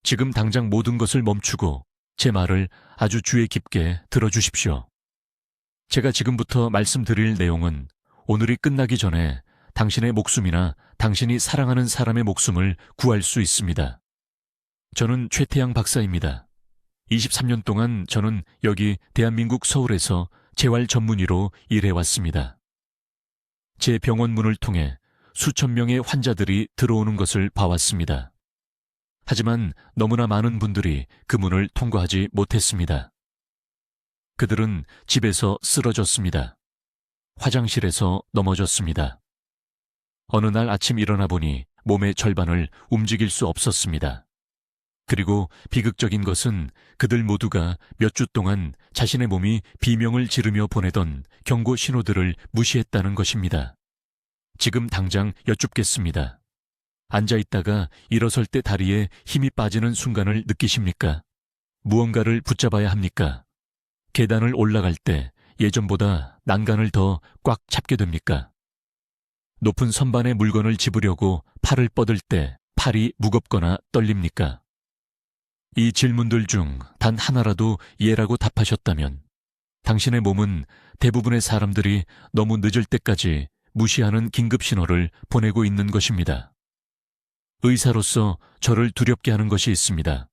지금 당장 모든 것을 멈추고 제 말을 아주 주의 깊게 들어주십시오. 제가 지금부터 말씀드릴 내용은 오늘이 끝나기 전에 당신의 목숨이나 당신이 사랑하는 사람의 목숨을 구할 수 있습니다. 저는 최태양 박사입니다. 23년 동안 저는 여기 대한민국 서울에서 재활 전문의로 일해왔습니다. 제 병원 문을 통해 수천 명의 환자들이 들어오는 것을 봐왔습니다. 하지만 너무나 많은 분들이 그 문을 통과하지 못했습니다. 그들은 집에서 쓰러졌습니다. 화장실에서 넘어졌습니다. 어느 날 아침 일어나 보니 몸의 절반을 움직일 수 없었습니다. 그리고 비극적인 것은 그들 모두가 몇 주 동안 자신의 몸이 비명을 지르며 보내던 경고 신호들을 무시했다는 것입니다. 지금 당장 여쭙겠습니다. 앉아있다가 일어설 때 다리에 힘이 빠지는 순간을 느끼십니까? 무언가를 붙잡아야 합니까? 계단을 올라갈 때 예전보다 난간을 더 꽉 잡게 됩니까? 높은 선반에 물건을 집으려고 팔을 뻗을 때 팔이 무겁거나 떨립니까? 이 질문들 중 단 하나라도 예라고 답하셨다면 당신의 몸은 대부분의 사람들이 너무 늦을 때까지 무시하는 긴급 신호를 보내고 있는 것입니다. 의사로서 저를 두렵게 하는 것이 있습니다.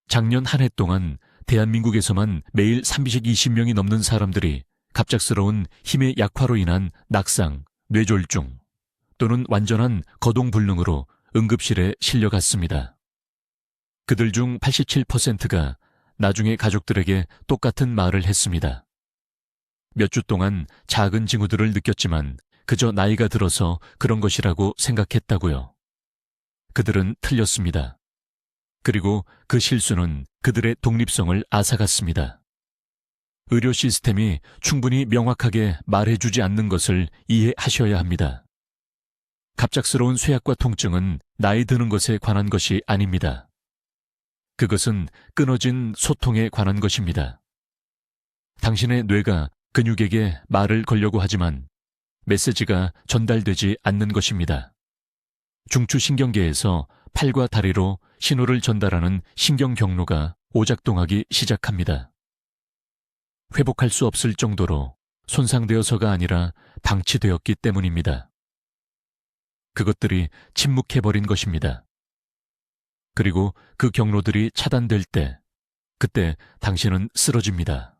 작년 한 해 동안 대한민국에서만 매일 320명이 넘는 사람들이 갑작스러운 힘의 약화로 인한 낙상, 뇌졸중 또는 완전한 거동불능으로 응급실에 실려갔습니다. 그들 중 87%가 나중에 가족들에게 똑같은 말을 했습니다. 몇 주 동안 작은 징후들을 느꼈지만 그저 나이가 들어서 그런 것이라고 생각했다고요. 그들은 틀렸습니다. 그리고 그 실수는 그들의 독립성을 앗아갔습니다. 의료 시스템이 충분히 명확하게 말해주지 않는 것을 이해하셔야 합니다. 갑작스러운 쇠약과 통증은 나이 드는 것에 관한 것이 아닙니다. 그것은 끊어진 소통에 관한 것입니다. 당신의 뇌가 근육에게 말을 걸려고 하지만 메시지가 전달되지 않는 것입니다. 중추신경계에서 팔과 다리로 신호를 전달하는 신경 경로가 오작동하기 시작합니다. 회복할 수 없을 정도로 손상되어서가 아니라 방치되었기 때문입니다. 그것들이 침묵해버린 것입니다. 그리고 그 경로들이 차단될 때, 그때 당신은 쓰러집니다.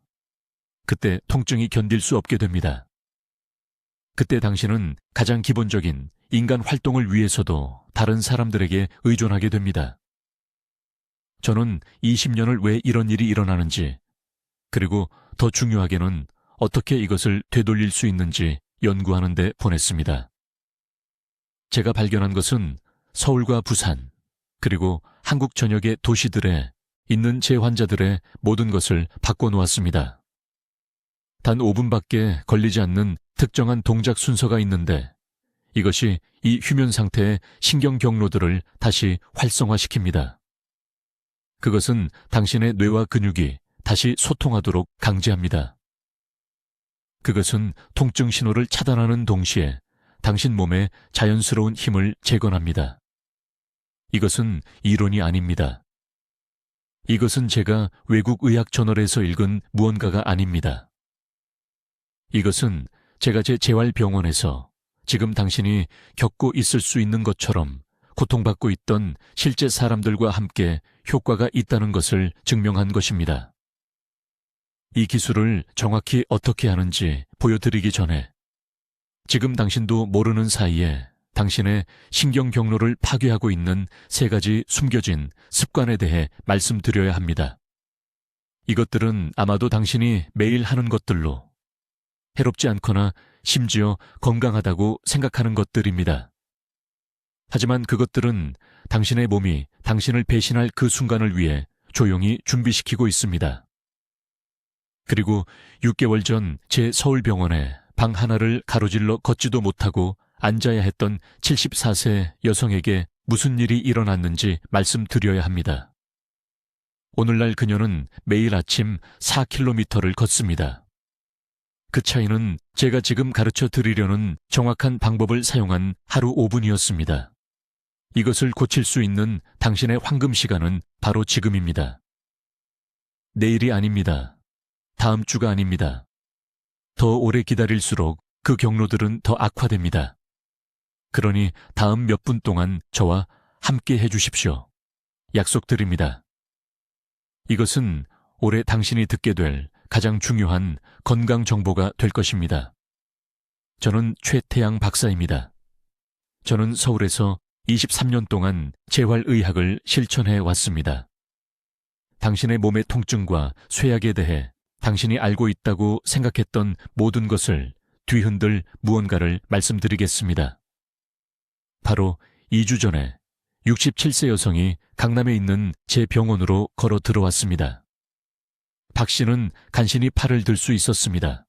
그때 통증이 견딜 수 없게 됩니다. 그때 당신은 가장 기본적인 인간 활동을 위해서도 다른 사람들에게 의존하게 됩니다. 저는 20년을 왜 이런 일이 일어나는지, 그리고 더 중요하게는 어떻게 이것을 되돌릴 수 있는지 연구하는 데 보냈습니다. 제가 발견한 것은 서울과 부산, 그리고 한국 전역의 도시들에 있는 제 환자들의 모든 것을 바꿔놓았습니다. 단 5분밖에 걸리지 않는 특정한 동작 순서가 있는데 이것이 이 휴면 상태의 신경 경로들을 다시 활성화시킵니다. 그것은 당신의 뇌와 근육이 다시 소통하도록 강제합니다. 그것은 통증 신호를 차단하는 동시에 당신 몸의 자연스러운 힘을 재건합니다. 이것은 이론이 아닙니다. 이것은 제가 외국 의학 저널에서 읽은 무언가가 아닙니다. 이것은 제가 제 재활병원에서 지금 당신이 겪고 있을 수 있는 것처럼 고통받고 있던 실제 사람들과 함께 효과가 있다는 것을 증명한 것입니다. 이 기술을 정확히 어떻게 하는지 보여드리기 전에 지금 당신도 모르는 사이에 당신의 신경 경로를 파괴하고 있는 3가지 숨겨진 습관에 대해 말씀드려야 합니다. 이것들은 아마도 당신이 매일 하는 것들로 해롭지 않거나 심지어 건강하다고 생각하는 것들입니다. 하지만 그것들은 당신의 몸이 당신을 배신할 그 순간을 위해 조용히 준비시키고 있습니다. 그리고 6개월 전 제 서울병원에 방 하나를 가로질러 걷지도 못하고 앉아야 했던 74세 여성에게 무슨 일이 일어났는지 말씀드려야 합니다. 오늘날 그녀는 매일 아침 4km를 걷습니다. 그 차이는 제가 지금 가르쳐 드리려는 정확한 방법을 사용한 하루 5분이었습니다. 이것을 고칠 수 있는 당신의 황금 시간은 바로 지금입니다. 내일이 아닙니다. 다음 주가 아닙니다. 더 오래 기다릴수록 그 경로들은 더 악화됩니다. 그러니 다음 몇 분 동안 저와 함께 해주십시오. 약속드립니다. 이것은 올해 당신이 듣게 될 가장 중요한 건강 정보가 될 것입니다. 저는 최태양 박사입니다. 저는 서울에서 23년 동안 재활의학을 실천해 왔습니다. 당신의 몸의 통증과 쇠약에 대해 당신이 알고 있다고 생각했던 모든 것을 뒤흔들 무언가를 말씀드리겠습니다. 바로 2주 전에 67세 여성이 강남에 있는 제 병원으로 걸어 들어왔습니다. 박 씨는 간신히 팔을 들 수 있었습니다.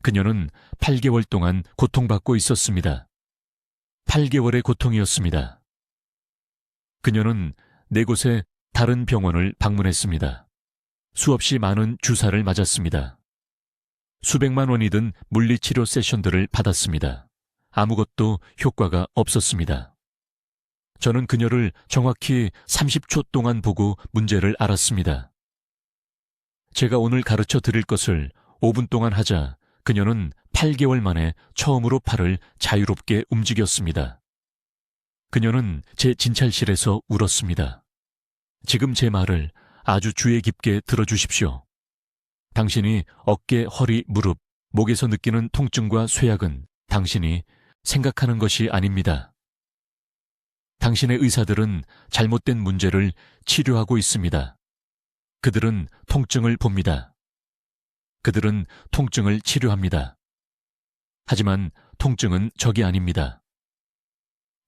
그녀는 8개월 동안 고통받고 있었습니다. 8개월의 고통이었습니다. 그녀는 4곳의 다른 병원을 방문했습니다. 수없이 많은 주사를 맞았습니다. 수백만 원이 든 물리치료 세션들을 받았습니다. 아무것도 효과가 없었습니다. 저는 그녀를 정확히 30초 동안 보고 문제를 알았습니다. 제가 오늘 가르쳐 드릴 것을 5분 동안 하자 그녀는 8개월 만에 처음으로 팔을 자유롭게 움직였습니다. 그녀는 제 진찰실에서 울었습니다. 지금 제 말을 아주 주의 깊게 들어주십시오. 당신이 어깨, 허리, 무릎, 목에서 느끼는 통증과 쇠약은 당신이 생각하는 것이 아닙니다. 당신의 의사들은 잘못된 문제를 치료하고 있습니다. 그들은 통증을 봅니다. 그들은 통증을 치료합니다. 하지만 통증은 적이 아닙니다.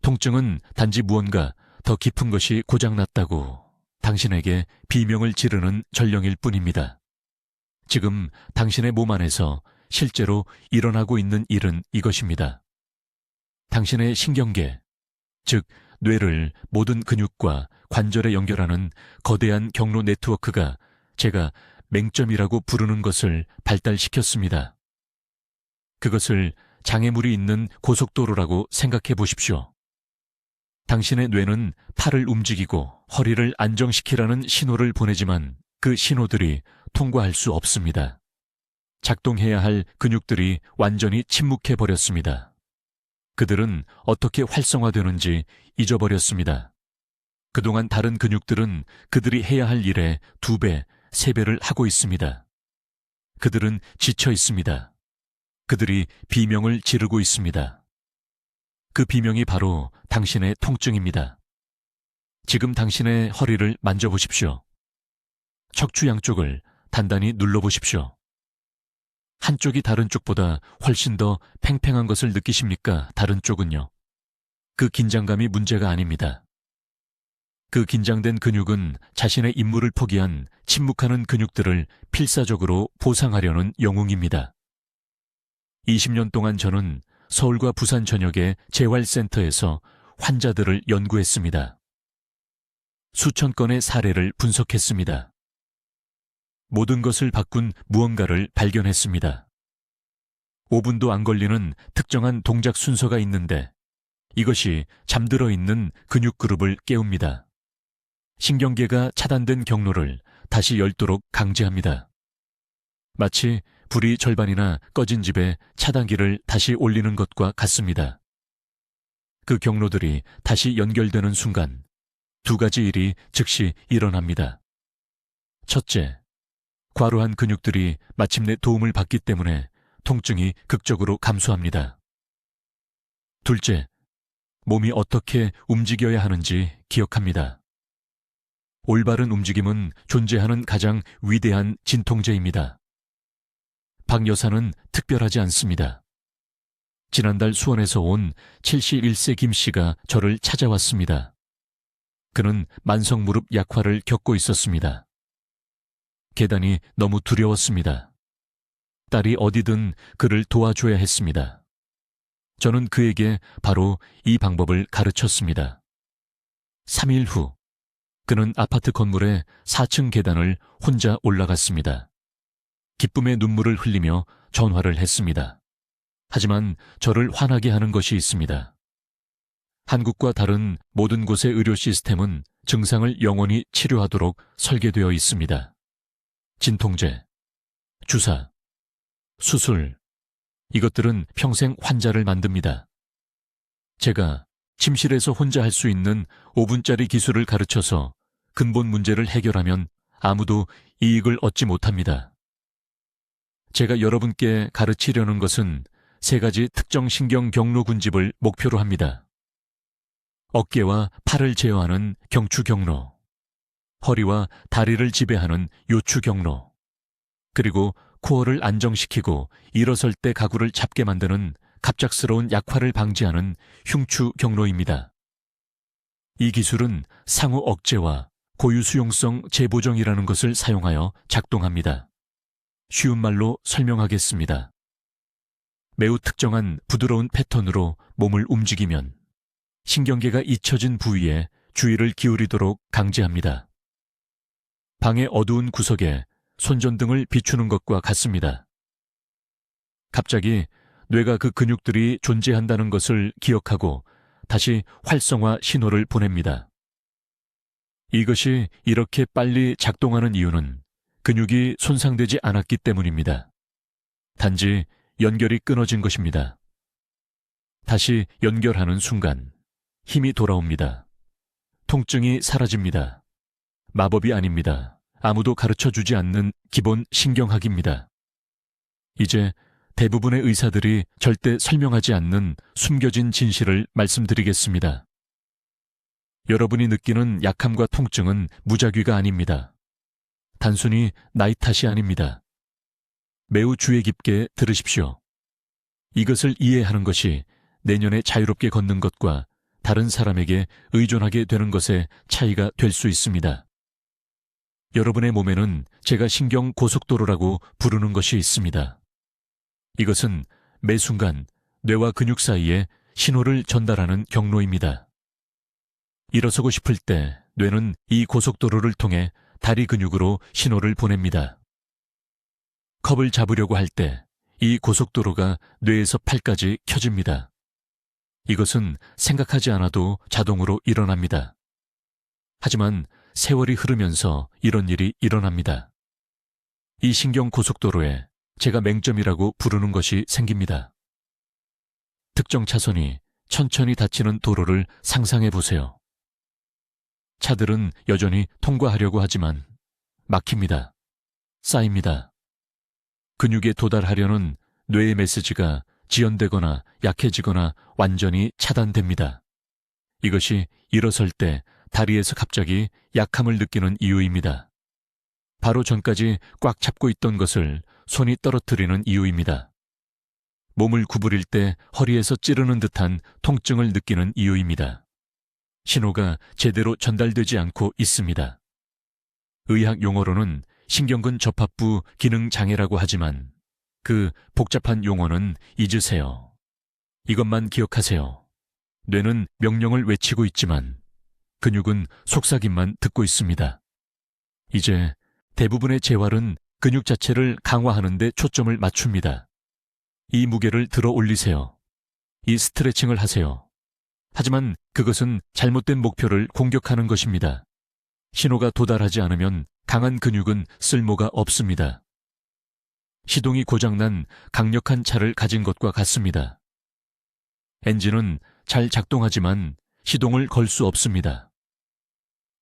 통증은 단지 무언가 더 깊은 것이 고장났다고 당신에게 비명을 지르는 전령일 뿐입니다. 지금 당신의 몸 안에서 실제로 일어나고 있는 일은 이것입니다. 당신의 신경계, 즉 뇌를 모든 근육과 관절에 연결하는 거대한 경로 네트워크가 제가 맹점이라고 부르는 것을 발달시켰습니다. 그것을 장애물이 있는 고속도로라고 생각해 보십시오. 당신의 뇌는 팔을 움직이고 허리를 안정시키라는 신호를 보내지만 그 신호들이 통과할 수 없습니다. 작동해야 할 근육들이 완전히 침묵해 버렸습니다. 그들은 어떻게 활성화되는지 잊어버렸습니다. 그동안 다른 근육들은 그들이 해야 할 일의 2배, 3배를 하고 있습니다. 그들은 지쳐 있습니다. 그들이 비명을 지르고 있습니다. 그 비명이 바로 당신의 통증입니다. 지금 당신의 허리를 만져보십시오. 척추 양쪽을 단단히 눌러보십시오. 한쪽이 다른 쪽보다 훨씬 더 팽팽한 것을 느끼십니까? 다른 쪽은요? 그 긴장감이 문제가 아닙니다. 그 긴장된 근육은 자신의 임무를 포기한 침묵하는 근육들을 필사적으로 보상하려는 영웅입니다. 20년 동안 저는 서울과 부산 전역의 재활센터에서 환자들을 연구했습니다. 수천 건의 사례를 분석했습니다. 모든 것을 바꾼 무언가를 발견했습니다. 5분도 안 걸리는 특정한 동작 순서가 있는데 이것이 잠들어 있는 근육 그룹을 깨웁니다. 신경계가 차단된 경로를 다시 열도록 강제합니다. 마치 불이 절반이나 꺼진 집에 차단기를 다시 올리는 것과 같습니다. 그 경로들이 다시 연결되는 순간 2가지 일이 즉시 일어납니다. 첫째, 과로한 근육들이 마침내 도움을 받기 때문에 통증이 극적으로 감소합니다. 둘째, 몸이 어떻게 움직여야 하는지 기억합니다. 올바른 움직임은 존재하는 가장 위대한 진통제입니다. 박 여사는 특별하지 않습니다. 지난달 수원에서 온 71세 김 씨가 저를 찾아왔습니다. 그는 만성 무릎 약화를 겪고 있었습니다. 계단이 너무 두려웠습니다. 딸이 어디든 그를 도와줘야 했습니다. 저는 그에게 바로 이 방법을 가르쳤습니다. 3일 후, 그는 아파트 건물의 4층 계단을 혼자 올라갔습니다. 기쁨의 눈물을 흘리며 전화를 했습니다. 하지만 저를 화나게 하는 것이 있습니다. 한국과 다른 모든 곳의 의료 시스템은 증상을 영원히 치료하도록 설계되어 있습니다. 진통제, 주사, 수술, 이것들은 평생 환자를 만듭니다. 제가 침실에서 혼자 할 수 있는 5분짜리 기술을 가르쳐서 근본 문제를 해결하면 아무도 이익을 얻지 못합니다. 제가 여러분께 가르치려는 것은 3가지 특정 신경 경로 군집을 목표로 합니다. 어깨와 팔을 제어하는 경추 경로, 허리와 다리를 지배하는 요추 경로, 그리고 코어를 안정시키고 일어설 때 가구를 잡게 만드는 갑작스러운 약화를 방지하는 흉추 경로입니다. 이 기술은 상호 억제와 고유 수용성 재보정이라는 것을 사용하여 작동합니다. 쉬운 말로 설명하겠습니다. 매우 특정한 부드러운 패턴으로 몸을 움직이면 신경계가 잊혀진 부위에 주의를 기울이도록 강제합니다. 방의 어두운 구석에 손전등을 비추는 것과 같습니다. 갑자기 뇌가 그 근육들이 존재한다는 것을 기억하고 다시 활성화 신호를 보냅니다. 이것이 이렇게 빨리 작동하는 이유는 근육이 손상되지 않았기 때문입니다. 단지 연결이 끊어진 것입니다. 다시 연결하는 순간 힘이 돌아옵니다. 통증이 사라집니다. 마법이 아닙니다. 아무도 가르쳐주지 않는 기본 신경학입니다. 이제 대부분의 의사들이 절대 설명하지 않는 숨겨진 진실을 말씀드리겠습니다. 여러분이 느끼는 약함과 통증은 무작위가 아닙니다. 단순히 나이 탓이 아닙니다. 매우 주의 깊게 들으십시오. 이것을 이해하는 것이 내년에 자유롭게 걷는 것과 다른 사람에게 의존하게 되는 것의 차이가 될 수 있습니다. 여러분의 몸에는 제가 신경 고속도로라고 부르는 것이 있습니다. 이것은 매 순간 뇌와 근육 사이에 신호를 전달하는 경로입니다. 일어서고 싶을 때 뇌는 이 고속도로를 통해 다리 근육으로 신호를 보냅니다. 컵을 잡으려고 할 때 이 고속도로가 뇌에서 팔까지 켜집니다. 이것은 생각하지 않아도 자동으로 일어납니다. 하지만 세월이 흐르면서 이런 일이 일어납니다. 이 신경 고속도로에 제가 맹점이라고 부르는 것이 생깁니다. 특정 차선이 천천히 닫히는 도로를 상상해 보세요. 차들은 여전히 통과하려고 하지만 막힙니다. 쌓입니다. 근육에 도달하려는 뇌의 메시지가 지연되거나 약해지거나 완전히 차단됩니다. 이것이 일어설 때 다리에서 갑자기 약함을 느끼는 이유입니다. 바로 전까지 꽉 잡고 있던 것을 손이 떨어뜨리는 이유입니다. 몸을 구부릴 때 허리에서 찌르는 듯한 통증을 느끼는 이유입니다. 신호가 제대로 전달되지 않고 있습니다. 의학 용어로는 신경근 접합부 기능 장애라고 하지만 그 복잡한 용어는 잊으세요. 이것만 기억하세요. 뇌는 명령을 외치고 있지만 근육은 속삭임만 듣고 있습니다. 이제 대부분의 재활은 근육 자체를 강화하는 데 초점을 맞춥니다. 이 무게를 들어 올리세요. 이 스트레칭을 하세요. 하지만 그것은 잘못된 목표를 공격하는 것입니다. 신호가 도달하지 않으면 강한 근육은 쓸모가 없습니다. 시동이 고장난 강력한 차를 가진 것과 같습니다. 엔진은 잘 작동하지만 시동을 걸 수 없습니다.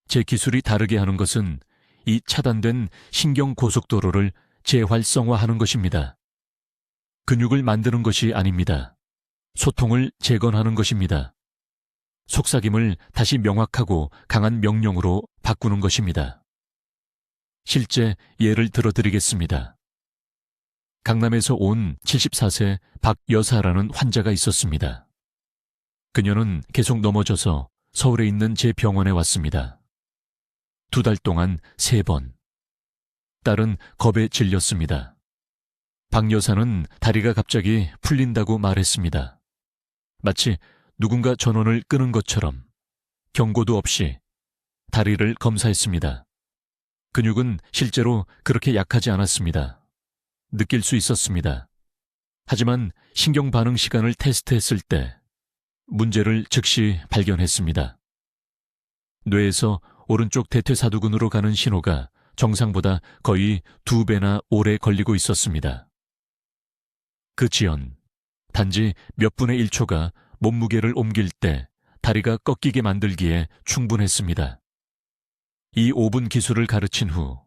제 기술이 다르게 하는 것은 이 차단된 신경 고속도로를 재활성화하는 것입니다. 근육을 만드는 것이 아닙니다. 소통을 재건하는 것입니다. 속삭임을 다시 명확하고 강한 명령으로 바꾸는 것입니다. 실제 예를 들어드리겠습니다. 강남에서 온 74세 박 여사라는 환자가 있었습니다. 그녀는 계속 넘어져서 서울에 있는 제 병원에 왔습니다. 2달 동안 3번. 딸은 겁에 질렸습니다. 박 여사는 다리가 갑자기 풀린다고 말했습니다. 마치 누군가 전원을 끄는 것처럼 경고도 없이 다리를 검사했습니다. 근육은 실제로 그렇게 약하지 않았습니다. 느낄 수 있었습니다. 하지만 신경 반응 시간을 테스트했을 때 문제를 즉시 발견했습니다. 뇌에서 오른쪽 대퇴사두근으로 가는 신호가 정상보다 거의 2배나 오래 걸리고 있었습니다. 그 지연, 단지 몇 분의 1초가 몸무게를 옮길 때 다리가 꺾이게 만들기에 충분했습니다. 이 5분 기술을 가르친 후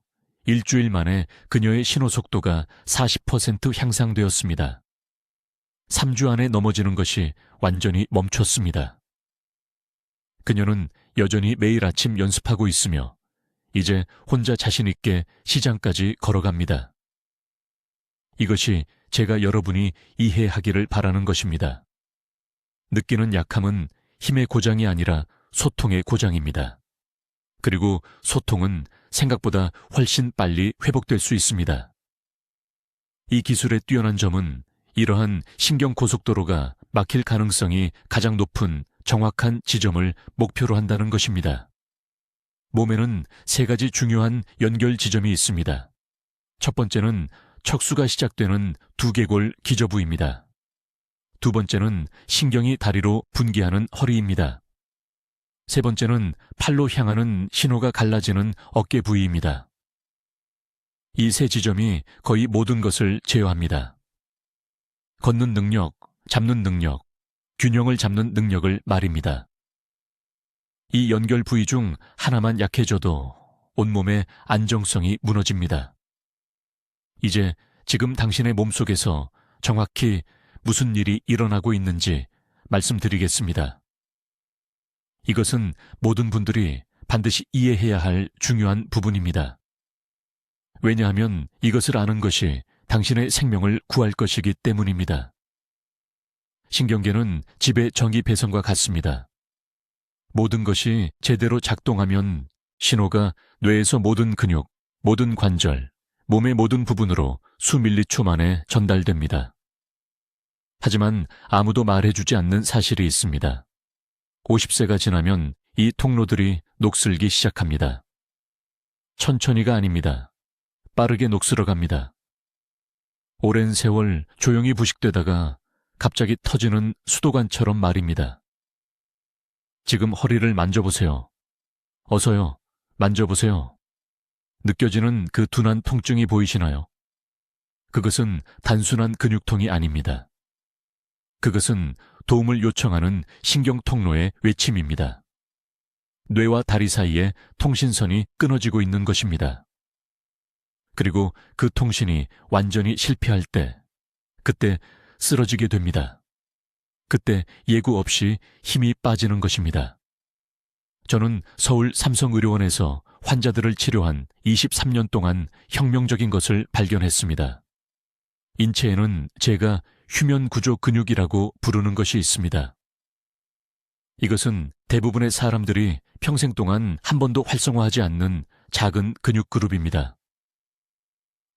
일주일 만에 그녀의 신호 속도가 40% 향상되었습니다. 3주 안에 넘어지는 것이 완전히 멈췄습니다. 그녀는 여전히 매일 아침 연습하고 있으며 이제 혼자 자신 있게 시장까지 걸어갑니다. 이것이 제가 여러분이 이해하기를 바라는 것입니다. 느끼는 약함은 힘의 고장이 아니라 소통의 고장입니다. 그리고 소통은 생각보다 훨씬 빨리 회복될 수 있습니다. 이 기술의 뛰어난 점은 이러한 신경고속도로가 막힐 가능성이 가장 높은 정확한 지점을 목표로 한다는 것입니다. 몸에는 3가지 중요한 연결 지점이 있습니다. 첫 번째는 척수가 시작되는 두개골 기저부입니다. 두 번째는 신경이 다리로 분기하는 허리입니다. 세 번째는 팔로 향하는 신호가 갈라지는 어깨 부위입니다. 이 3지점이 거의 모든 것을 제어합니다. 걷는 능력, 잡는 능력, 균형을 잡는 능력을 말입니다. 이 연결 부위 중 하나만 약해져도 온몸의 안정성이 무너집니다. 이제 지금 당신의 몸속에서 정확히 무슨 일이 일어나고 있는지 말씀드리겠습니다. 이것은 모든 분들이 반드시 이해해야 할 중요한 부분입니다. 왜냐하면 이것을 아는 것이 당신의 생명을 구할 것이기 때문입니다. 신경계는 집의 전기 배선과 같습니다. 모든 것이 제대로 작동하면 신호가 뇌에서 모든 근육, 모든 관절, 몸의 모든 부분으로 수밀리초 만에 전달됩니다. 하지만 아무도 말해주지 않는 사실이 있습니다. 50세가 지나면 이 통로들이 녹슬기 시작합니다. 천천히가 아닙니다. 빠르게 녹슬어 갑니다. 오랜 세월 조용히 부식되다가 갑자기 터지는 수도관처럼 말입니다. 지금 허리를 만져보세요. 어서요, 만져보세요. 느껴지는 그 둔한 통증이 보이시나요? 그것은 단순한 근육통이 아닙니다. 그것은 도움을 요청하는 신경통로의 외침입니다. 뇌와 다리 사이에 통신선이 끊어지고 있는 것입니다. 그리고 그 통신이 완전히 실패할 때, 그때 쓰러지게 됩니다. 그때 예고 없이 힘이 빠지는 것입니다. 저는 서울 삼성의료원에서 환자들을 치료한 23년 동안 혁명적인 것을 발견했습니다. 인체에는 제가 휴면구조 근육이라고 부르는 것이 있습니다. 이것은 대부분의 사람들이 평생 동안 한 번도 활성화하지 않는 작은 근육 그룹입니다.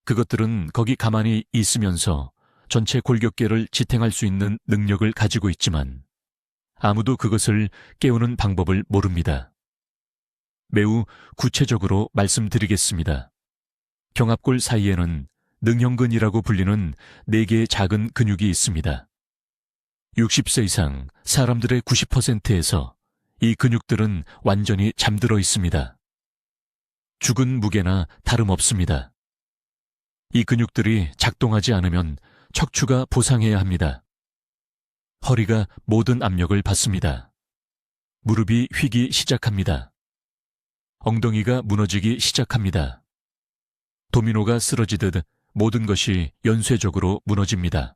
그것들은 거기 가만히 있으면서 전체 골격계를 지탱할 수 있는 능력을 가지고 있지만 아무도 그것을 깨우는 방법을 모릅니다. 매우 구체적으로 말씀드리겠습니다. 경합골 사이에는 능형근이라고 불리는 4개의 작은 근육이 있습니다. 60세 이상 사람들의 90%에서 이 근육들은 완전히 잠들어 있습니다. 죽은 무게나 다름없습니다. 이 근육들이 작동하지 않으면 척추가 보상해야 합니다. 허리가 모든 압력을 받습니다. 무릎이 휘기 시작합니다. 엉덩이가 무너지기 시작합니다. 도미노가 쓰러지듯 모든 것이 연쇄적으로 무너집니다.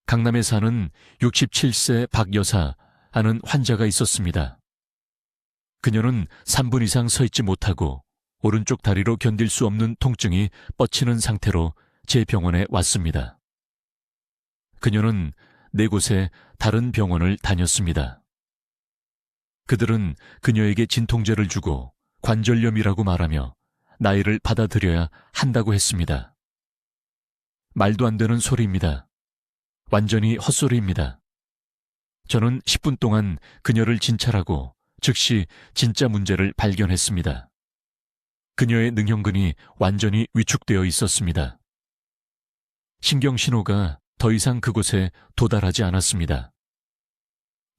강남에 사는 67세 박 여사 하는 환자가 있었습니다. 그녀는 3분 이상 서 있지 못하고 오른쪽 다리로 견딜 수 없는 통증이 뻗치는 상태로 제 병원에 왔습니다. 그녀는 4곳의 다른 병원을 다녔습니다. 그들은 그녀에게 진통제를 주고 관절염이라고 말하며 나이를 받아들여야 한다고 했습니다. 말도 안 되는 소리입니다. 완전히 헛소리입니다. 저는 10분 동안 그녀를 진찰하고 즉시 진짜 문제를 발견했습니다. 그녀의 능형근이 완전히 위축되어 있었습니다. 신경신호가 더 이상 그곳에 도달하지 않았습니다.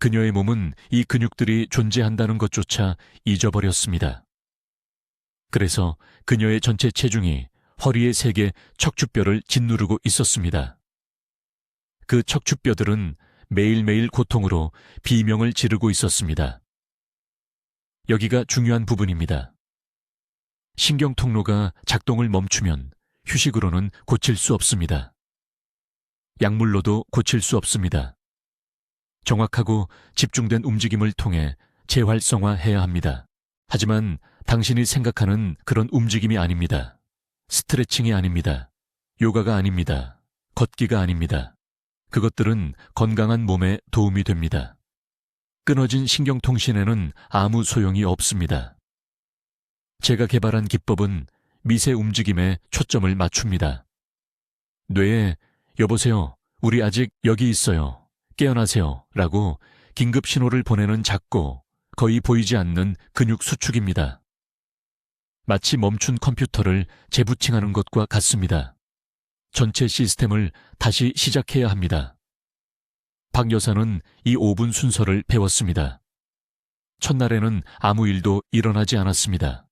그녀의 몸은 이 근육들이 존재한다는 것조차 잊어버렸습니다. 그래서 그녀의 전체 체중이 허리의 3개 척추뼈를 짓누르고 있었습니다. 그 척추뼈들은 매일매일 고통으로 비명을 지르고 있었습니다. 여기가 중요한 부분입니다. 신경통로가 작동을 멈추면 휴식으로는 고칠 수 없습니다. 약물로도 고칠 수 없습니다. 정확하고 집중된 움직임을 통해 재활성화해야 합니다. 하지만 당신이 생각하는 그런 움직임이 아닙니다. 스트레칭이 아닙니다. 요가가 아닙니다. 걷기가 아닙니다. 그것들은 건강한 몸에 도움이 됩니다. 끊어진 신경통신에는 아무 소용이 없습니다. 제가 개발한 기법은 미세 움직임에 초점을 맞춥니다. 뇌에 여보세요, 우리 아직 여기 있어요, 깨어나세요 라고 긴급 신호를 보내는 작고 거의 보이지 않는 근육 수축입니다. 마치 멈춘 컴퓨터를 재부팅하는 것과 같습니다. 전체 시스템을 다시 시작해야 합니다. 박 여사는 이 5분 순서를 배웠습니다. 첫날에는 아무 일도 일어나지 않았습니다.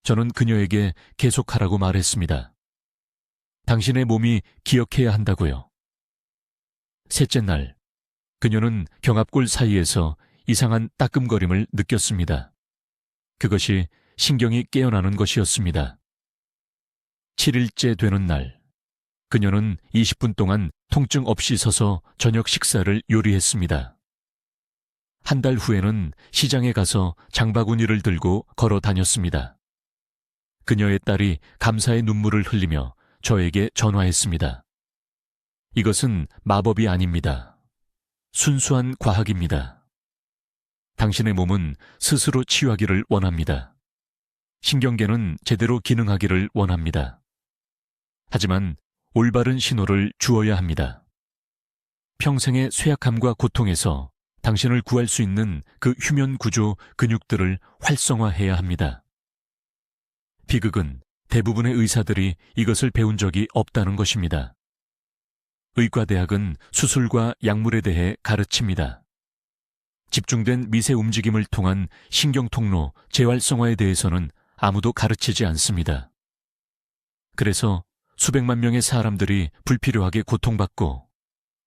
저는 그녀에게 계속하라고 말했습니다. 당신의 몸이 기억해야 한다고요. 셋째 날, 그녀는 경합골 사이에서 이상한 따끔거림을 느꼈습니다. 그것이 신경이 깨어나는 것이었습니다. 7일째 되는 날, 그녀는 20분 동안 통증 없이 서서 저녁 식사를 요리했습니다. 한 달 후에는 시장에 가서 장바구니를 들고 걸어 다녔습니다. 그녀의 딸이 감사의 눈물을 흘리며 저에게 전화했습니다. 이것은 마법이 아닙니다. 순수한 과학입니다. 당신의 몸은 스스로 치유하기를 원합니다. 신경계는 제대로 기능하기를 원합니다. 하지만 올바른 신호를 주어야 합니다. 평생의 쇠약함과 고통에서 당신을 구할 수 있는 그 휴면 구조 근육들을 활성화해야 합니다. 비극은 대부분의 의사들이 이것을 배운 적이 없다는 것입니다. 의과대학은 수술과 약물에 대해 가르칩니다. 집중된 미세 움직임을 통한 신경통로 재활성화에 대해서는 아무도 가르치지 않습니다. 그래서 수백만 명의 사람들이 불필요하게 고통받고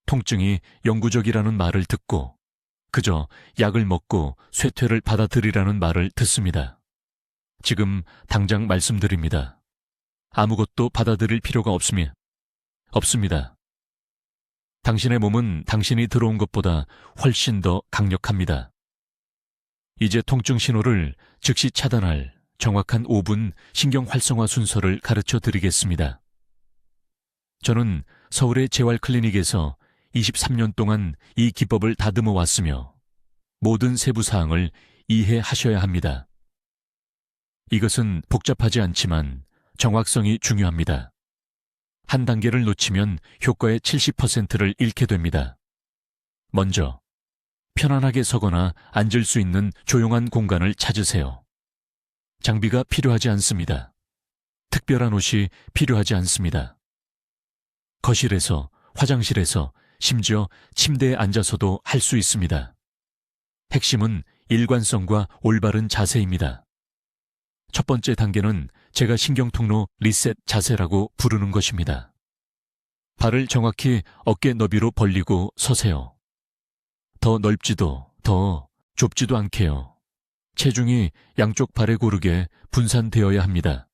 통증이 영구적이라는 말을 듣고 그저 약을 먹고 쇠퇴를 받아들이라는 말을 듣습니다. 지금 당장 말씀드립니다. 아무것도 받아들일 필요가 없습니다. 당신의 몸은 당신이 들어온 것보다 훨씬 더 강력합니다. 이제 통증 신호를 즉시 차단할 정확한 5분 신경 활성화 순서를 가르쳐 드리겠습니다. 저는 서울의 재활클리닉에서 23년 동안 이 기법을 다듬어 왔으며 모든 세부 사항을 이해하셔야 합니다. 이것은 복잡하지 않지만 정확성이 중요합니다. 한 단계를 놓치면 효과의 70%를 잃게 됩니다. 먼저, 편안하게 서거나 앉을 수 있는 조용한 공간을 찾으세요. 장비가 필요하지 않습니다. 특별한 옷이 필요하지 않습니다. 거실에서, 화장실에서, 심지어 침대에 앉아서도 할 수 있습니다. 핵심은 일관성과 올바른 자세입니다. 첫 번째 단계는 제가 신경통로 리셋 자세라고 부르는 것입니다. 발을 정확히 어깨 너비로 벌리고 서세요. 더 넓지도 더 좁지도 않게요. 체중이 양쪽 발에 고르게 분산되어야 합니다.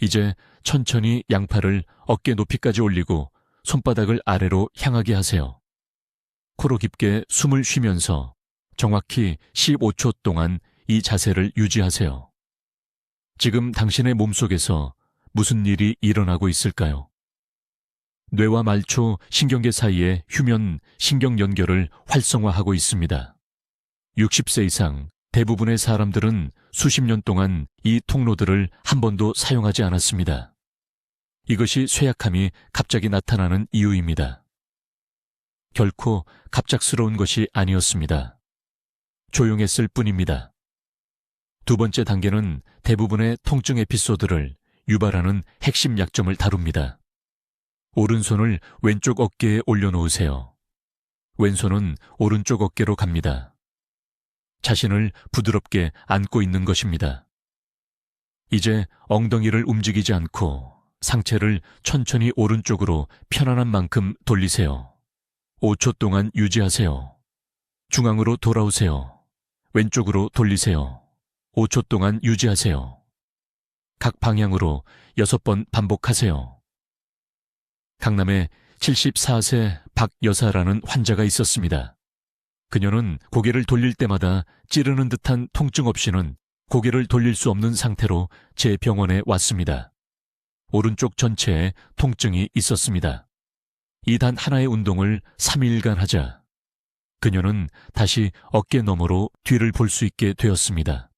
이제 천천히 양팔을 어깨 높이까지 올리고 손바닥을 아래로 향하게 하세요. 코로 깊게 숨을 쉬면서 정확히 15초 동안 이 자세를 유지하세요. 지금 당신의 몸속에서 무슨 일이 일어나고 있을까요? 뇌와 말초 신경계 사이의 휴면 신경 연결을 활성화하고 있습니다. 60세 이상 대부분의 사람들은 수십 년 동안 이 통로들을 한 번도 사용하지 않았습니다. 이것이 쇠약함이 갑자기 나타나는 이유입니다. 결코 갑작스러운 것이 아니었습니다. 조용했을 뿐입니다. 두 번째 단계는 대부분의 통증 에피소드를 유발하는 핵심 약점을 다룹니다. 오른손을 왼쪽 어깨에 올려놓으세요. 왼손은 오른쪽 어깨로 갑니다. 자신을 부드럽게 안고 있는 것입니다. 이제 엉덩이를 움직이지 않고 상체를 천천히 오른쪽으로 편안한 만큼 돌리세요. 5초 동안 유지하세요. 중앙으로 돌아오세요. 왼쪽으로 돌리세요. 5초 동안 유지하세요. 각 방향으로 6번 반복하세요. 강남에 74세 박 여사라는 환자가 있었습니다. 그녀는 고개를 돌릴 때마다 찌르는 듯한 통증 없이는 고개를 돌릴 수 없는 상태로 제 병원에 왔습니다. 오른쪽 전체에 통증이 있었습니다. 이 단 하나의 운동을 3일간 하자 그녀는 다시 어깨 너머로 뒤를 볼 수 있게 되었습니다.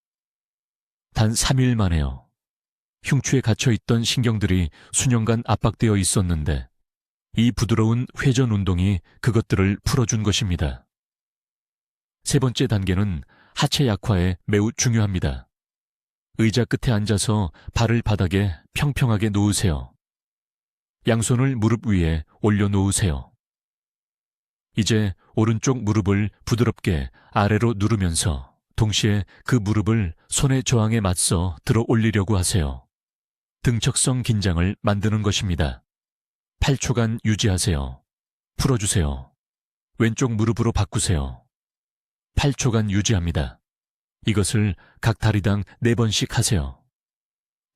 단 3일 만에요. 흉추에 갇혀있던 신경들이 수년간 압박되어 있었는데 이 부드러운 회전 운동이 그것들을 풀어준 것입니다. 세 번째 단계는 하체 약화에 매우 중요합니다. 의자 끝에 앉아서 발을 바닥에 평평하게 놓으세요. 양손을 무릎 위에 올려놓으세요. 이제 오른쪽 무릎을 부드럽게 아래로 누르면서 동시에 그 무릎을 손의 저항에 맞서 들어 올리려고 하세요. 등척성 긴장을 만드는 것입니다. 8초간 유지하세요. 풀어주세요. 왼쪽 무릎으로 바꾸세요. 8초간 유지합니다. 이것을 각 다리당 4번씩 하세요.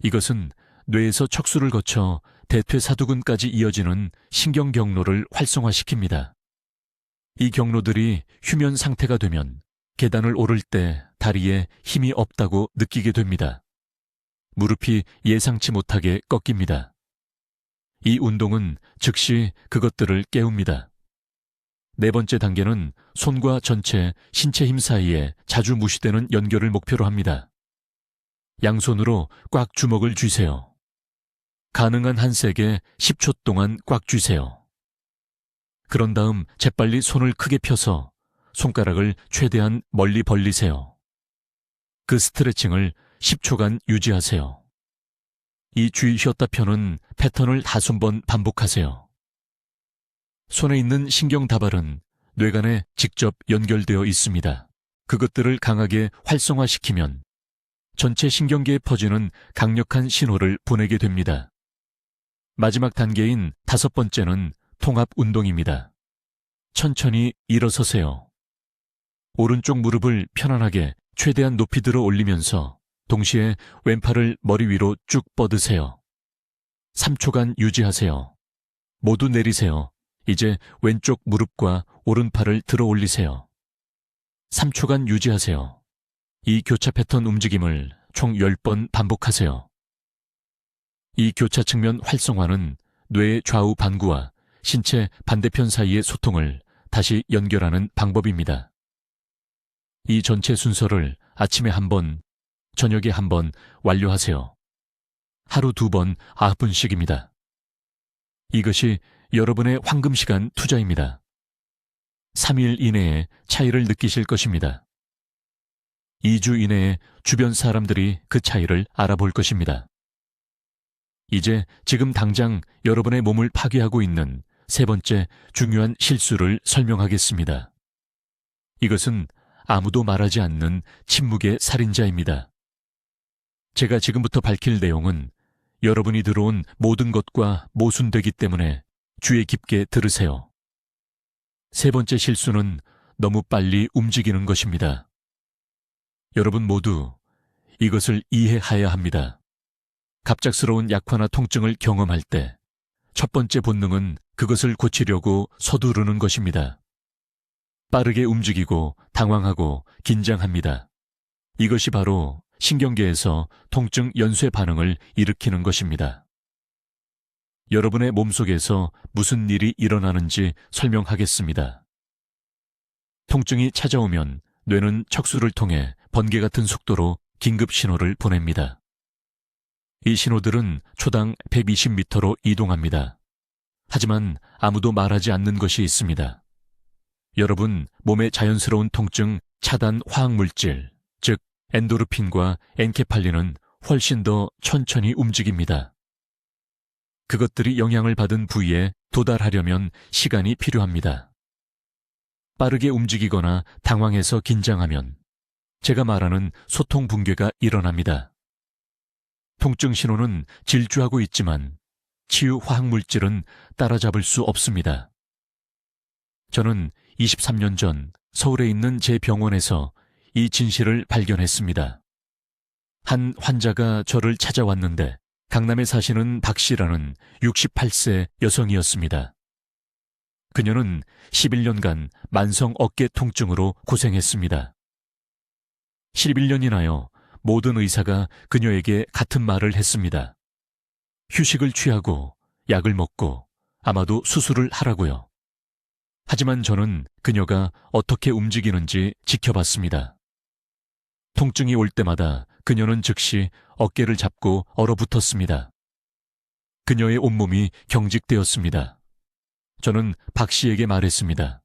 이것은 뇌에서 척수를 거쳐 대퇴사두근까지 이어지는 신경 경로를 활성화시킵니다. 이 경로들이 휴면 상태가 되면 계단을 오를 때 다리에 힘이 없다고 느끼게 됩니다. 무릎이 예상치 못하게 꺾입니다. 이 운동은 즉시 그것들을 깨웁니다. 네 번째 단계는 손과 전체 신체 힘 사이에 자주 무시되는 연결을 목표로 합니다. 양손으로 꽉 주먹을 쥐세요. 가능한 한색에 10초 동안 꽉 쥐세요. 그런 다음 재빨리 손을 크게 펴서 손가락을 최대한 멀리 벌리세요. 그 스트레칭을 10초간 유지하세요. 이 쥐 쉬었다 펴는 패턴을 5번 반복하세요. 손에 있는 신경 다발은 뇌간에 직접 연결되어 있습니다. 그것들을 강하게 활성화시키면 전체 신경계에 퍼지는 강력한 신호를 보내게 됩니다. 마지막 단계인 5번째는 통합 운동입니다. 천천히 일어서세요. 오른쪽 무릎을 편안하게 최대한 높이 들어 올리면서 동시에 왼팔을 머리 위로 쭉 뻗으세요. 3초간 유지하세요. 모두 내리세요. 이제 왼쪽 무릎과 오른팔을 들어 올리세요. 3초간 유지하세요. 이 교차 패턴 움직임을 총 10번 반복하세요. 이 교차 측면 활성화는 뇌의 좌우 반구와 신체 반대편 사이의 소통을 다시 연결하는 방법입니다. 이 전체 순서를 아침에 1번, 저녁에 1번 완료하세요. 하루 2번 9분씩입니다. 이것이 여러분의 황금 시간 투자입니다. 3일 이내에 차이를 느끼실 것입니다. 2주 이내에 주변 사람들이 그 차이를 알아볼 것입니다. 이제 지금 당장 여러분의 몸을 파괴하고 있는 세 번째 중요한 실수를 설명하겠습니다. 이것은 아무도 말하지 않는 침묵의 살인자입니다. 제가 지금부터 밝힐 내용은 여러분이 들어온 모든 것과 모순되기 때문에 주의 깊게 들으세요. 세 번째 실수는 너무 빨리 움직이는 것입니다. 여러분 모두 이것을 이해해야 합니다. 갑작스러운 약화나 통증을 경험할 때 첫 번째 본능은 그것을 고치려고 서두르는 것입니다. 빠르게 움직이고 당황하고 긴장합니다. 이것이 바로 신경계에서 통증 연쇄 반응을 일으키는 것입니다. 여러분의 몸속에서 무슨 일이 일어나는지 설명하겠습니다. 통증이 찾아오면 뇌는 척수를 통해 번개 같은 속도로 긴급 신호를 보냅니다. 이 신호들은 초당 120m로 이동합니다. 하지만 아무도 말하지 않는 것이 있습니다. 여러분 몸의 자연스러운 통증 차단 화학물질, 즉 엔도르핀과 엔케팔린은 훨씬 더 천천히 움직입니다. 그것들이 영향을 받은 부위에 도달하려면 시간이 필요합니다. 빠르게 움직이거나 당황해서 긴장하면 제가 말하는 소통 붕괴가 일어납니다. 통증 신호는 질주하고 있지만 치유 화학물질은 따라잡을 수 없습니다. 저는 23년 전 서울에 있는 제 병원에서 이 진실을 발견했습니다. 한 환자가 저를 찾아왔는데 강남에 사시는 박 씨라는 68세 여성이었습니다. 그녀는 11년간 만성 어깨 통증으로 고생했습니다. 11년이나요. 모든 의사가 그녀에게 같은 말을 했습니다. 휴식을 취하고 약을 먹고 아마도 수술을 하라고요. 하지만 저는 그녀가 어떻게 움직이는지 지켜봤습니다. 통증이 올 때마다 그녀는 즉시 어깨를 잡고 얼어붙었습니다. 그녀의 온몸이 경직되었습니다. 저는 박 씨에게 말했습니다.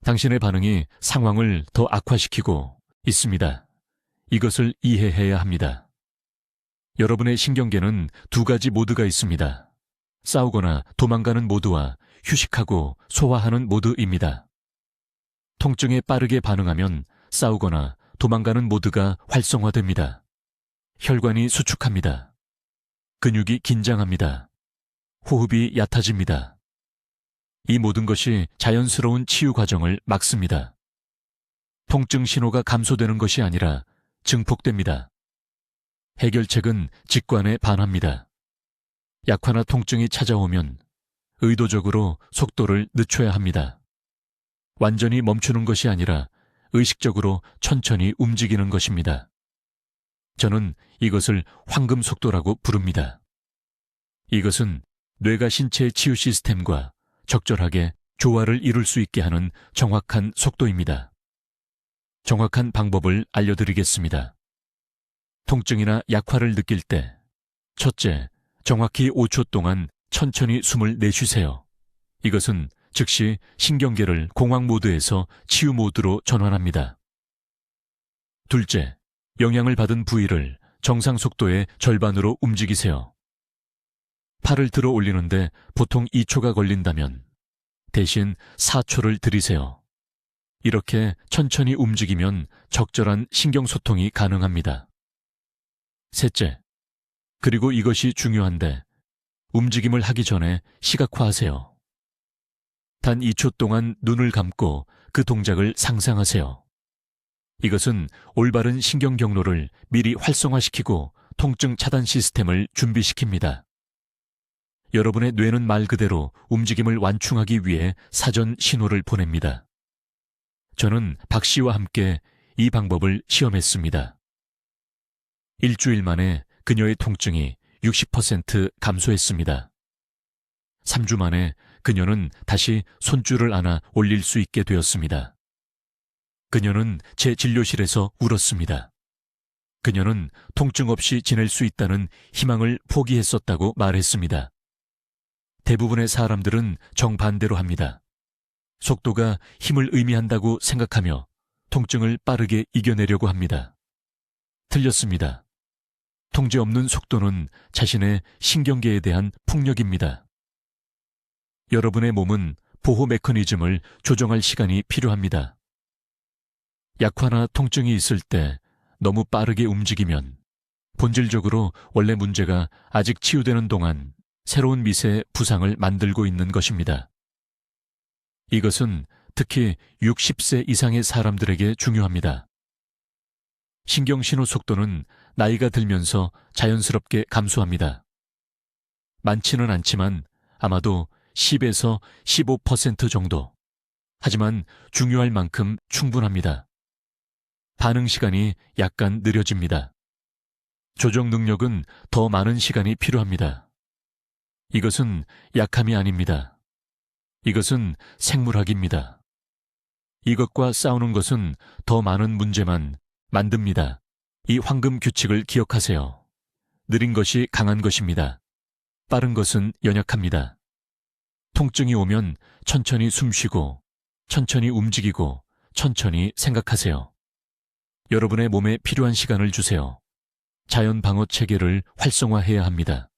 당신의 반응이 상황을 더 악화시키고 있습니다. 이것을 이해해야 합니다. 여러분의 신경계는 두 가지 모드가 있습니다. 싸우거나 도망가는 모드와 휴식하고 소화하는 모드입니다. 통증에 빠르게 반응하면 싸우거나 도망가는 모드가 활성화됩니다. 혈관이 수축합니다. 근육이 긴장합니다. 호흡이 얕아집니다. 이 모든 것이 자연스러운 치유 과정을 막습니다. 통증 신호가 감소되는 것이 아니라 증폭됩니다. 해결책은 직관에 반합니다. 약화나 통증이 찾아오면 의도적으로 속도를 늦춰야 합니다. 완전히 멈추는 것이 아니라 의식적으로 천천히 움직이는 것입니다. 저는 이것을 황금 속도라고 부릅니다. 이것은 뇌가 신체 치유 시스템과 적절하게 조화를 이룰 수 있게 하는 정확한 속도입니다. 정확한 방법을 알려드리겠습니다. 통증이나 약화를 느낄 때, 첫째, 정확히 5초 동안 천천히 숨을 내쉬세요. 이것은 즉시 신경계를 공황 모드에서 치유 모드로 전환합니다. 둘째, 영향을 받은 부위를 정상 속도의 절반으로 움직이세요. 팔을 들어 올리는데 보통 2초가 걸린다면 대신 4초를 들이세요. 이렇게 천천히 움직이면 적절한 신경소통이 가능합니다. 셋째, 그리고 이것이 중요한데 움직임을 하기 전에 시각화하세요. 단 2초 동안 눈을 감고 그 동작을 상상하세요. 이것은 올바른 신경 경로를 미리 활성화시키고 통증 차단 시스템을 준비시킵니다. 여러분의 뇌는 말 그대로 움직임을 완충하기 위해 사전 신호를 보냅니다. 저는 박 씨와 함께 이 방법을 시험했습니다. 일주일 만에 그녀의 통증이 60% 감소했습니다. 3주 만에 그녀는 다시 손줄을 안아 올릴 수 있게 되었습니다. 그녀는 제 진료실에서 울었습니다. 그녀는 통증 없이 지낼 수 있다는 희망을 포기했었다고 말했습니다. 대부분의 사람들은 정반대로 합니다. 속도가 힘을 의미한다고 생각하며 통증을 빠르게 이겨내려고 합니다. 틀렸습니다. 통제 없는 속도는 자신의 신경계에 대한 폭력입니다. 여러분의 몸은 보호 메커니즘을 조정할 시간이 필요합니다. 약화나 통증이 있을 때 너무 빠르게 움직이면 본질적으로 원래 문제가 아직 치유되는 동안 새로운 미세 부상을 만들고 있는 것입니다. 이것은 특히 60세 이상의 사람들에게 중요합니다. 신경신호 속도는 나이가 들면서 자연스럽게 감소합니다. 많지는 않지만 아마도 10에서 15% 정도. 하지만 중요할 만큼 충분합니다. 반응 시간이 약간 느려집니다. 조정 능력은 더 많은 시간이 필요합니다. 이것은 약함이 아닙니다. 이것은 생물학입니다. 이것과 싸우는 것은 더 많은 문제만 만듭니다. 이 황금 규칙을 기억하세요. 느린 것이 강한 것입니다. 빠른 것은 연약합니다. 통증이 오면 천천히 숨쉬고, 천천히 움직이고, 천천히 생각하세요. 여러분의 몸에 필요한 시간을 주세요. 자연 방어 체계를 활성화해야 합니다.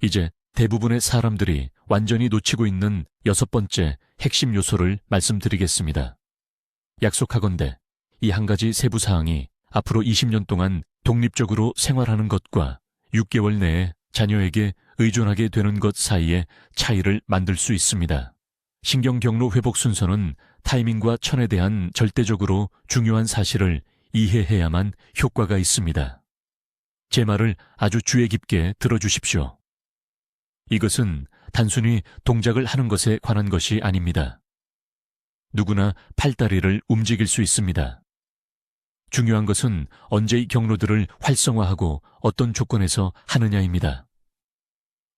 이제 대부분의 사람들이 완전히 놓치고 있는 6번째 핵심 요소를 말씀드리겠습니다. 약속하건대 이 한 가지 세부 사항이 앞으로 20년 동안 독립적으로 생활하는 것과 6개월 내에 자녀에게 의존하게 되는 것 사이에 차이를 만들 수 있습니다. 신경 경로 회복 순서는 타이밍과 천에 대한 절대적으로 중요한 사실을 이해해야만 효과가 있습니다. 제 말을 아주 주의 깊게 들어주십시오. 이것은 단순히 동작을 하는 것에 관한 것이 아닙니다. 누구나 팔다리를 움직일 수 있습니다. 중요한 것은 언제 이 경로들을 활성화하고 어떤 조건에서 하느냐입니다.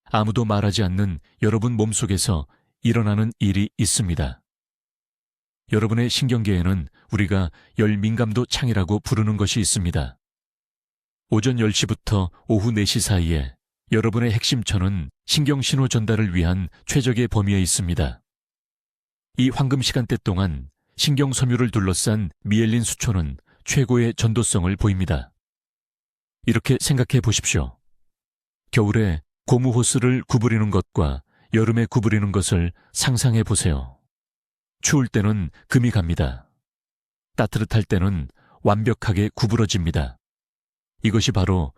아무도 말하지 않는 여러분 몸속에서 일어나는 일이 있습니다. 여러분의 신경계에는 우리가 열민감도 창이라고 부르는 것이 있습니다. 오전 10시부터 오후 4시 사이에 여러분의 핵심처는 신경신호 전달을 위한 최적의 범위에 있습니다. 이 황금 시간대 동안 신경섬유를 둘러싼 미엘린 수초는 최고의 전도성을 보입니다. 이렇게 생각해 보십시오. 겨울에 고무 호스를 구부리는 것과 여름에 구부리는 것을 상상해 보세요. 추울 때는 금이 갑니다. 따뜻할 때는 완벽하게 구부러집니다. 이것이 바로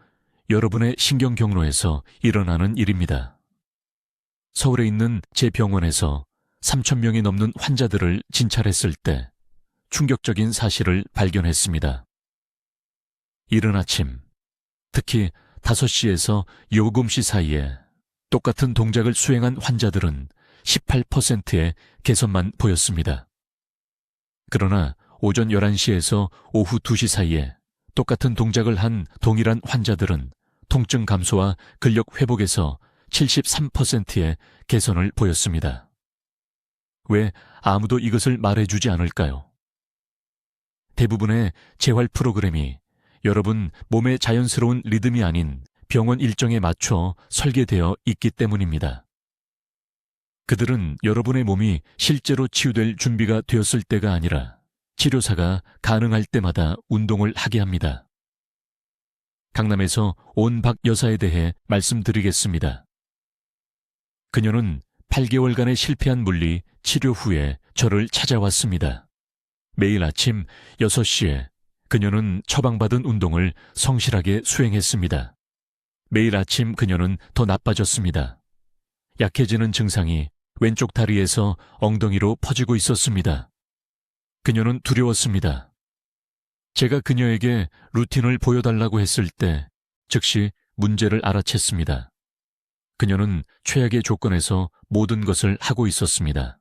여러분의 신경 경로에서 일어나는 일입니다. 서울에 있는 제 병원에서 3,000명이 넘는 환자들을 진찰했을 때 충격적인 사실을 발견했습니다. 이른 아침, 특히 5시에서 7시 사이에 똑같은 동작을 수행한 환자들은 18%의 개선만 보였습니다. 그러나 오전 11시에서 오후 2시 사이에 똑같은 동작을 한 동일한 환자들은 통증 감소와 근력 회복에서 73%의 개선을 보였습니다. 왜 아무도 이것을 말해주지 않을까요? 대부분의 재활 프로그램이 여러분 몸의 자연스러운 리듬이 아닌 병원 일정에 맞춰 설계되어 있기 때문입니다. 그들은 여러분의 몸이 실제로 치유될 준비가 되었을 때가 아니라 치료사가 가능할 때마다 운동을 하게 합니다. 강남에서 온 박 여사에 대해 말씀드리겠습니다. 그녀는 8개월간의 실패한 물리 치료 후에 저를 찾아왔습니다. 매일 아침 6시에 그녀는 처방받은 운동을 성실하게 수행했습니다. 매일 아침 그녀는 더 나빠졌습니다. 약해지는 증상이 왼쪽 다리에서 엉덩이로 퍼지고 있었습니다. 그녀는 두려웠습니다. 제가 그녀에게 루틴을 보여달라고 했을 때 즉시 문제를 알아챘습니다. 그녀는 최악의 조건에서 모든 것을 하고 있었습니다.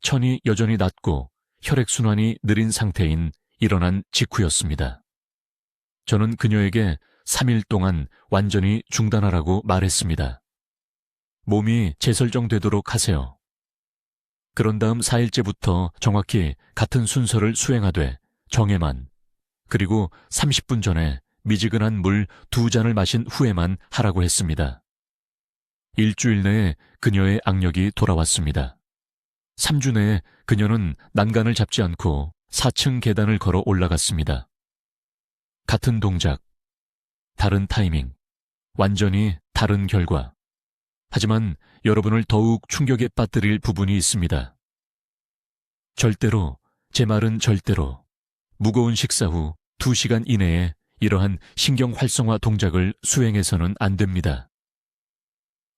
천이 여전히 낮고 혈액순환이 느린 상태인 일어난 직후였습니다. 저는 그녀에게 3일 동안 완전히 중단하라고 말했습니다. 몸이 재설정되도록 하세요. 그런 다음 4일째부터 정확히 같은 순서를 수행하되 정에만, 그리고 30분 전에 미지근한 물 2잔을 마신 후에만 하라고 했습니다. 일주일 내에 그녀의 악력이 돌아왔습니다. 3주 내에 그녀는 난간을 잡지 않고 4층 계단을 걸어 올라갔습니다. 같은 동작, 다른 타이밍, 완전히 다른 결과. 하지만 여러분을 더욱 충격에 빠뜨릴 부분이 있습니다. 절대로, 제 말은 절대로, 무거운 식사 후 2시간 이내에 이러한 신경 활성화 동작을 수행해서는 안 됩니다.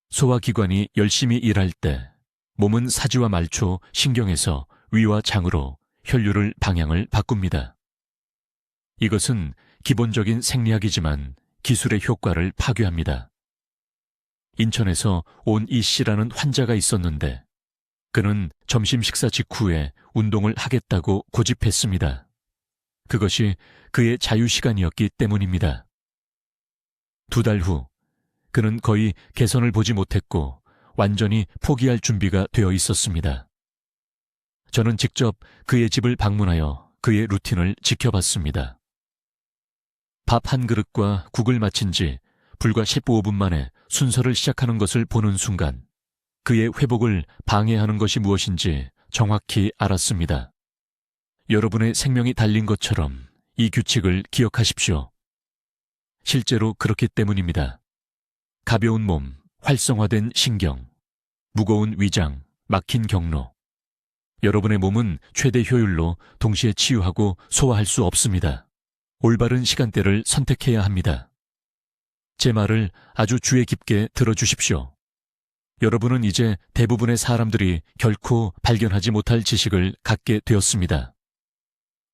소화기관이 열심히 일할 때 몸은 사지와 말초 신경에서 위와 장으로 혈류를 방향을 바꿉니다. 이것은 기본적인 생리학이지만 기술의 효과를 파괴합니다. 인천에서 온 이 씨라는 환자가 있었는데 그는 점심 식사 직후에 운동을 하겠다고 고집했습니다. 그것이 그의 자유시간이었기 때문입니다. 2달 후 그는 거의 개선을 보지 못했고 완전히 포기할 준비가 되어 있었습니다. 저는 직접 그의 집을 방문하여 그의 루틴을 지켜봤습니다. 밥 한 그릇과 국을 마친 지 불과 15분 만에 순서를 시작하는 것을 보는 순간 그의 회복을 방해하는 것이 무엇인지 정확히 알았습니다. 여러분의 생명이 달린 것처럼 이 규칙을 기억하십시오. 실제로 그렇기 때문입니다. 가벼운 몸, 활성화된 신경, 무거운 위장, 막힌 경로. 여러분의 몸은 최대 효율로 동시에 치유하고 소화할 수 없습니다. 올바른 시간대를 선택해야 합니다. 제 말을 아주 주의 깊게 들어주십시오. 여러분은 이제 대부분의 사람들이 결코 발견하지 못할 지식을 갖게 되었습니다.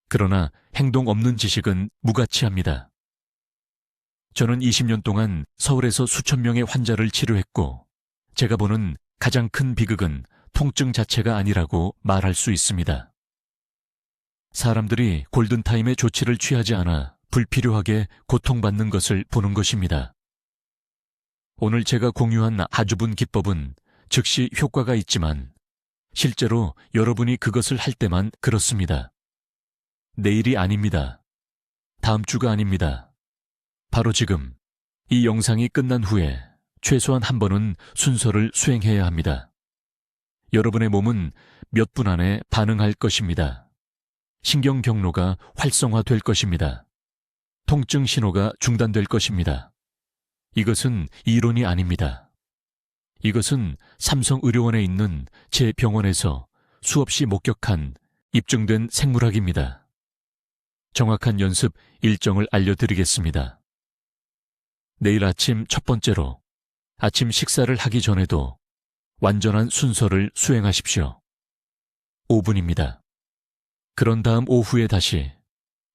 그러나 행동 없는 지식은 무가치합니다. 저는 20년 동안 서울에서 수천 명의 환자를 치료했고, 제가 보는 가장 큰 비극은 통증 자체가 아니라고 말할 수 있습니다. 사람들이 골든타임에 조치를 취하지 않아 불필요하게 고통받는 것을 보는 것입니다. 오늘 제가 공유한 아주분 기법은 즉시 효과가 있지만 실제로 여러분이 그것을 할 때만 그렇습니다. 내일이 아닙니다. 다음 주가 아닙니다. 바로 지금 이 영상이 끝난 후에 최소한 한 번은 순서를 수행해야 합니다. 여러분의 몸은 몇 분 안에 반응할 것입니다. 신경 경로가 활성화될 것입니다. 통증 신호가 중단될 것입니다. 이것은 이론이 아닙니다. 이것은 삼성의료원에 있는 제 병원에서 수없이 목격한 입증된 생물학입니다. 정확한 연습 일정을 알려드리겠습니다. 내일 아침 첫 번째로 아침 식사를 하기 전에도 완전한 순서를 수행하십시오. 5분입니다. 그런 다음 오후에 다시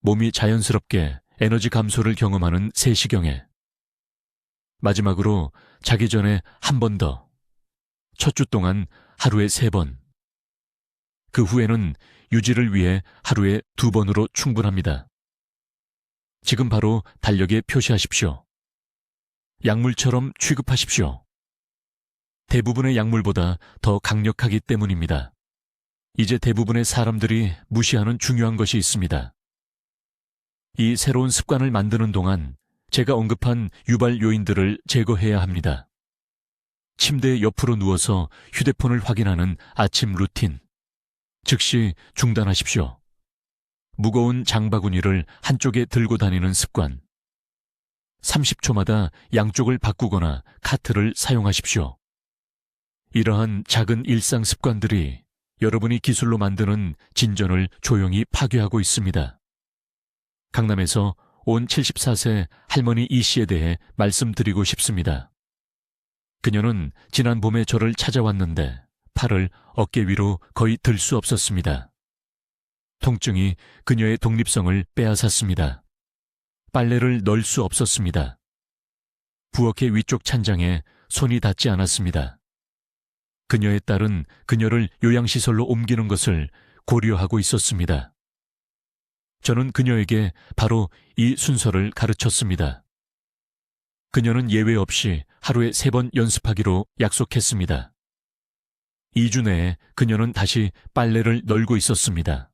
몸이 자연스럽게 에너지 감소를 경험하는 3시경에 마지막으로 자기 전에 한 번 더, 첫 주 동안 하루에 3번, 그 후에는 유지를 위해 하루에 2번으로 충분합니다. 지금 바로 달력에 표시하십시오. 약물처럼 취급하십시오. 대부분의 약물보다 더 강력하기 때문입니다. 이제 대부분의 사람들이 무시하는 중요한 것이 있습니다. 이 새로운 습관을 만드는 동안 제가 언급한 유발 요인들을 제거해야 합니다. 침대 옆으로 누워서 휴대폰을 확인하는 아침 루틴. 즉시 중단하십시오. 무거운 장바구니를 한쪽에 들고 다니는 습관. 30초마다 양쪽을 바꾸거나 카트를 사용하십시오. 이러한 작은 일상 습관들이 여러분이 기술로 만드는 진전을 조용히 파괴하고 있습니다. 강남에서 온 74세 할머니 이 씨에 대해 말씀드리고 싶습니다. 그녀는 지난 봄에 저를 찾아왔는데 팔을 어깨 위로 거의 들 수 없었습니다. 통증이 그녀의 독립성을 빼앗았습니다. 빨래를 널 수 없었습니다. 부엌의 위쪽 찬장에 손이 닿지 않았습니다. 그녀의 딸은 그녀를 요양시설로 옮기는 것을 고려하고 있었습니다. 저는 그녀에게 바로 이 순서를 가르쳤습니다. 그녀는 예외 없이 하루에 3번 연습하기로 약속했습니다. 2주 내에 그녀는 다시 빨래를 널고 있었습니다.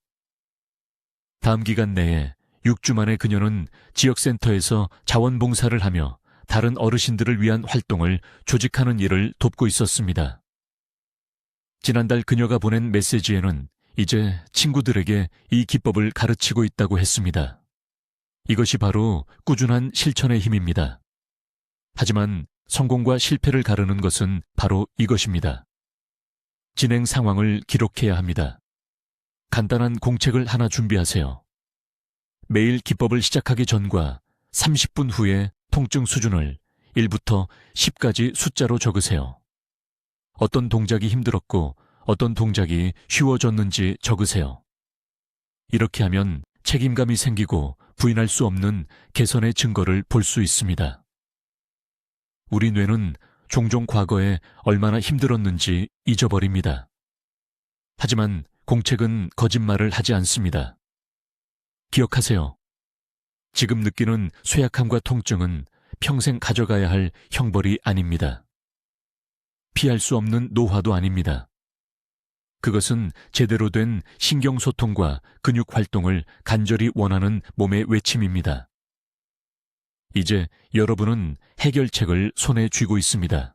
다음 기간 내에 6주 만에 그녀는 지역센터에서 자원봉사를 하며 다른 어르신들을 위한 활동을 조직하는 일을 돕고 있었습니다. 지난달 그녀가 보낸 메시지에는 이제 친구들에게 이 기법을 가르치고 있다고 했습니다. 이것이 바로 꾸준한 실천의 힘입니다. 하지만 성공과 실패를 가르는 것은 바로 이것입니다. 진행 상황을 기록해야 합니다. 간단한 공책을 하나 준비하세요. 매일 기법을 시작하기 전과 30분 후에 통증 수준을 1부터 10까지 숫자로 적으세요. 어떤 동작이 힘들었고 어떤 동작이 쉬워졌는지 적으세요. 이렇게 하면 책임감이 생기고 부인할 수 없는 개선의 증거를 볼 수 있습니다. 우리 뇌는 종종 과거에 얼마나 힘들었는지 잊어버립니다. 하지만 공책은 거짓말을 하지 않습니다. 기억하세요. 지금 느끼는 쇠약함과 통증은 평생 가져가야 할 형벌이 아닙니다. 피할 수 없는 노화도 아닙니다. 그것은 제대로 된 신경소통과 근육활동을 간절히 원하는 몸의 외침입니다. 이제 여러분은 해결책을 손에 쥐고 있습니다.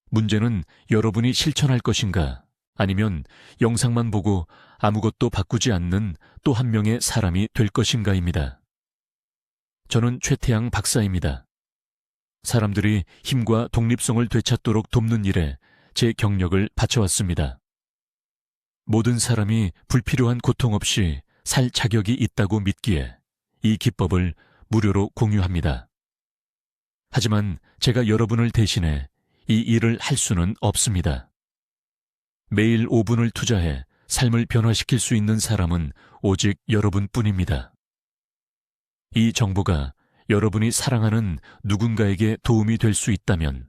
문제는 여러분이 실천할 것인가, 아니면 영상만 보고 아무것도 바꾸지 않는 또 한 명의 사람이 될 것인가입니다. 저는 최태양 박사입니다. 사람들이 힘과 독립성을 되찾도록 돕는 일에 제 경력을 바쳐왔습니다. 모든 사람이 불필요한 고통 없이 살 자격이 있다고 믿기에 이 기법을 무료로 공유합니다. 하지만 제가 여러분을 대신해 이 일을 할 수는 없습니다. 매일 5분을 투자해 삶을 변화시킬 수 있는 사람은 오직 여러분뿐입니다. 이 정보가 여러분이 사랑하는 누군가에게 도움이 될 수 있다면,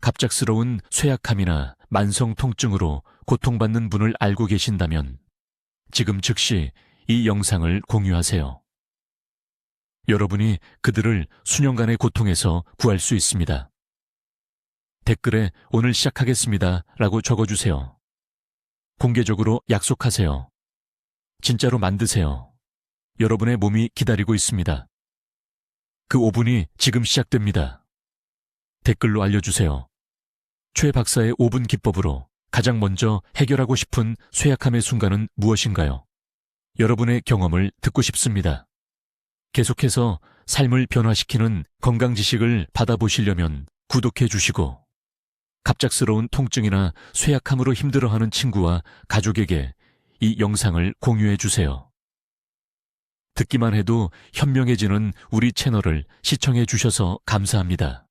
갑작스러운 쇠약함이나 만성 통증으로 고통받는 분을 알고 계신다면 지금 즉시 이 영상을 공유하세요. 여러분이 그들을 수년간의 고통에서 구할 수 있습니다. 댓글에 오늘 시작하겠습니다 라고 적어주세요. 공개적으로 약속하세요. 진짜로 만드세요. 여러분의 몸이 기다리고 있습니다. 그 5분이 지금 시작됩니다. 댓글로 알려주세요. 최 박사의 5분 기법으로 가장 먼저 해결하고 싶은 쇠약함의 순간은 무엇인가요? 여러분의 경험을 듣고 싶습니다. 계속해서 삶을 변화시키는 건강 지식을 받아보시려면 구독해 주시고, 갑작스러운 통증이나 쇠약함으로 힘들어하는 친구와 가족에게 이 영상을 공유해 주세요. 듣기만 해도 현명해지는 우리 채널을 시청해 주셔서 감사합니다.